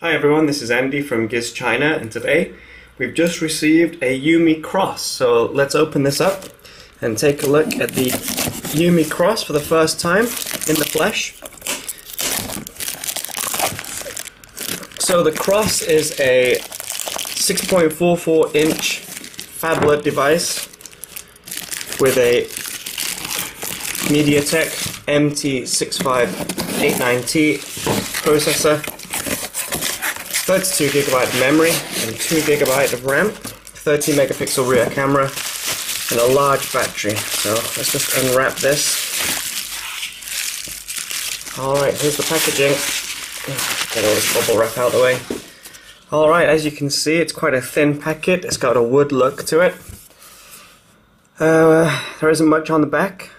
Hi everyone, this is Andy from GizChina, and today we've just received a UMi Cross. So let's open this up and take a look at the UMi Cross for the first time in the flesh. So the Cross is a 6.44 inch phablet device with a MediaTek MT6589T processor, 32GB memory and 2GB of RAM, 30 megapixel rear camera, and a large battery. So let's just unwrap this. Alright, here's the packaging. Get all this bubble wrap out of the way. Alright, as you can see, it's quite a thin packet. It's got a wood look to it. There isn't much on the back.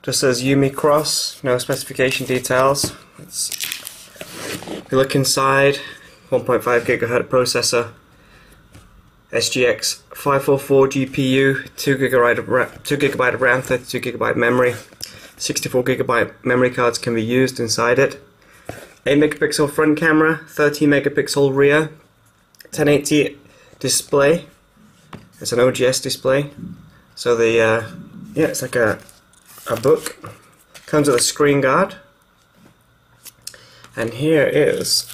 Just says UMi Cross, no specification details. If you look inside, 1.5 GHz processor, SGX 544 GPU, 2GB of RAM, 32GB memory, 64GB memory cards can be used inside it. 8 megapixel front camera, 30 megapixel rear, 1080 display. It's an OGS display. So the it's like a book. Comes with a screen guard. And here is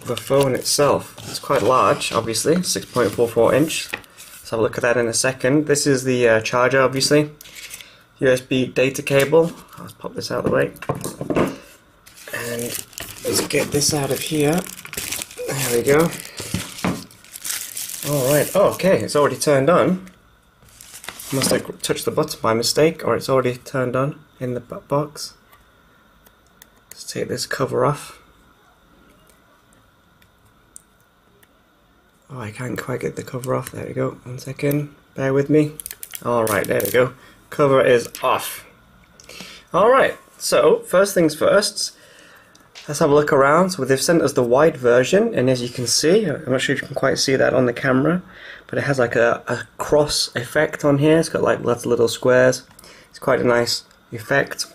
the phone itself. It's quite large, obviously, 6.44 inch. Let's have a look at that in a second. This is the charger, obviously. USB data cable. Let's pop this out of the way. And let's get this out of here. There we go. Alright, oh, okay, it's already turned on. Must have touched the button by mistake, or it's already turned on in the box. Let's take this cover off. Oh, I can't quite get the cover off. There we go. 1 second. Bear with me. Alright, there we go. Cover is off. Alright, so first things first. Let's have a look around. So they've sent us the white version, and as you can see, I'm not sure if you can quite see that on the camera, but it has like a cross effect on here. It's got like lots of little squares. It's quite a nice effect.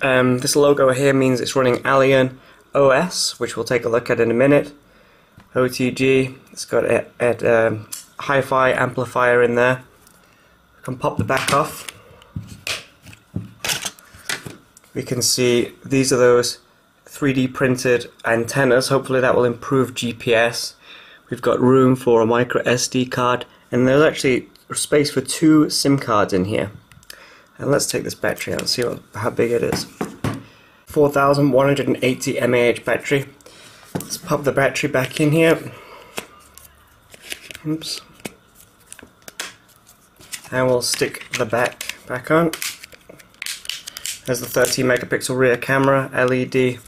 This logo here means it's running Alien OS, which we'll take a look at in a minute. OTG, it's got a hi-fi amplifier in there. We can pop the back off. We can see these are those 3D printed antennas. Hopefully that will improve GPS. We've got room for a micro SD card, and there's actually space for 2 SIM cards in here. And let's take this battery out and see how big it is. 4180 mAh battery. Let's pop the battery back in here. Oops. And we'll stick the back on. There's the 30 megapixel rear camera, LED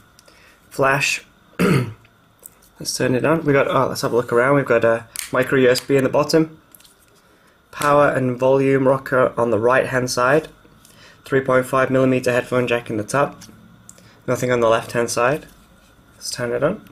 flash. Let's turn it on. Let's have a look around. We've got a micro USB in the bottom. Power and volume rocker on the right hand side. 3.5mm headphone jack in the top. Nothing on the left hand side. Let's turn it on.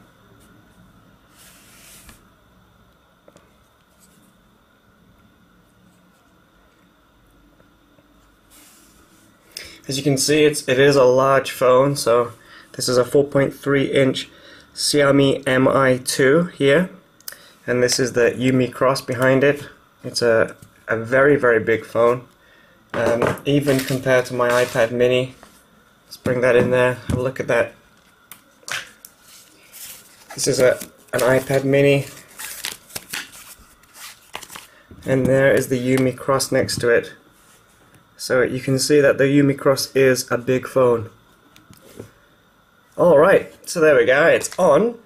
As you can see, it is a large phone. So this is a 4.3 inch Xiaomi Mi 2 here, and this is the UMi Cross behind it. It's a very, very big phone, even compared to my iPad mini. Let's bring that in there, have a look at that. This is an iPad mini, and there is the UMi Cross next to it. So you can see that the UMi Cross is a big phone. Alright, so there we go, it's on.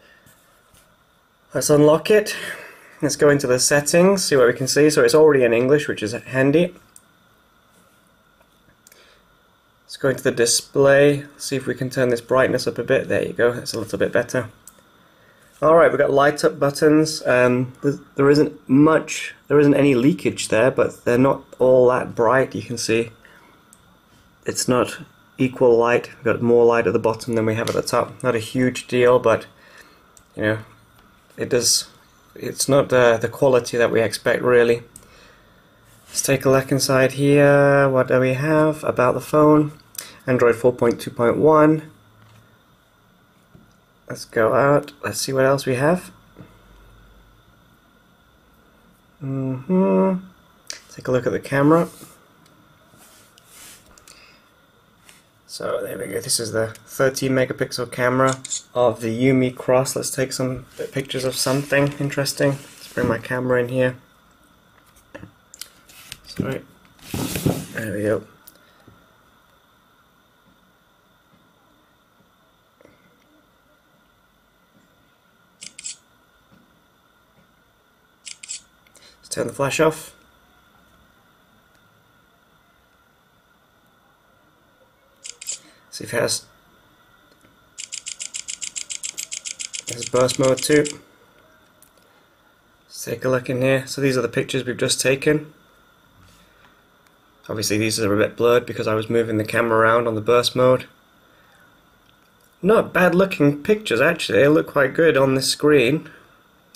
Let's unlock it. Let's go into the settings, see what we can see. So it's already in English, which is handy. Let's go into the display, see if we can turn this brightness up a bit. There you go, that's a little bit better. Alright, we've got light up buttons. There isn't any leakage there, but they're not all that bright. You can see it's not equal light. We've got more light at the bottom than we have at the top. Not a huge deal, but you know, it's not the quality that we expect, really. Let's take a look inside here. What do we have about the phone? Android 4.2.1. let's go out. Let's see what else we have. Take a look at the camera. So there we go. This is the 13 megapixel camera of the UMi Cross. Let's take some pictures of something interesting. Let's bring my camera in here. Sorry. There we go. Let's turn the flash off. See if it has burst mode too. Let's take a look in here. So these are the pictures we've just taken. Obviously these are a bit blurred because I was moving the camera around on the burst mode. Not bad looking pictures actually, they look quite good on this screen.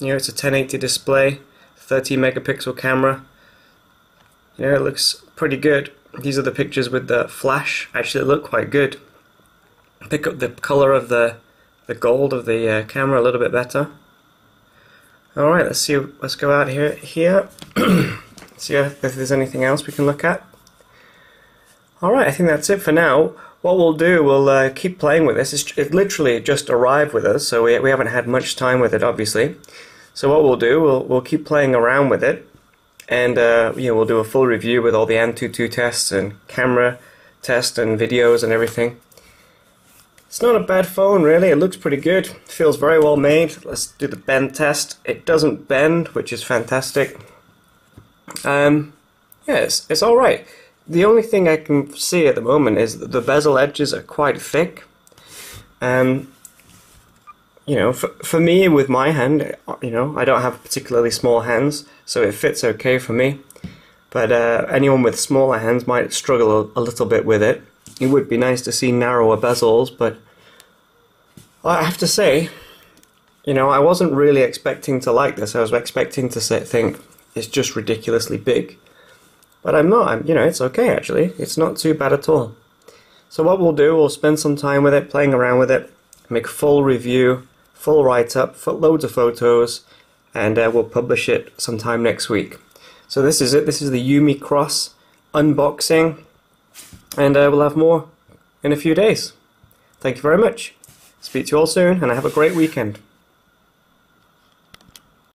You know, it's a 1080 display, 13 megapixel camera. You know, it looks pretty good. These are the pictures with the flash. Actually, they look quite good. Pick up the color of the gold of the camera a little bit better. Alright, let's see. Let's go out here. See if there's anything else we can look at. Alright, I think that's it for now. What we'll do, we'll keep playing with this. It literally just arrived with us, so we haven't had much time with it, obviously. So what we'll do, we'll keep playing around with it, and you know, we'll do a full review with all the Antutu tests and camera tests and videos and everything. It's not a bad phone, really. It looks pretty good. It feels very well made. Let's do the bend test. It doesn't bend, which is fantastic. Yeah, it's all right. The only thing I can see at the moment is that the bezel edges are quite thick. You know, for me with my hand, you know, I don't have particularly small hands, so it fits okay for me. But anyone with smaller hands might struggle a little bit with it. It would be nice to see narrower bezels, but I have to say, you know, I wasn't really expecting to like this. I was expecting to think it's just ridiculously big. But I'm not. You know, it's okay actually. It's not too bad at all. So what we'll do, we'll spend some time with it, playing around with it, make full review, full write-up, loads of photos, and we'll publish it sometime next week. So this is it. This is the UMi Cross unboxing, and we'll have more in a few days. Thank you very much. Speak to you all soon, and have a great weekend.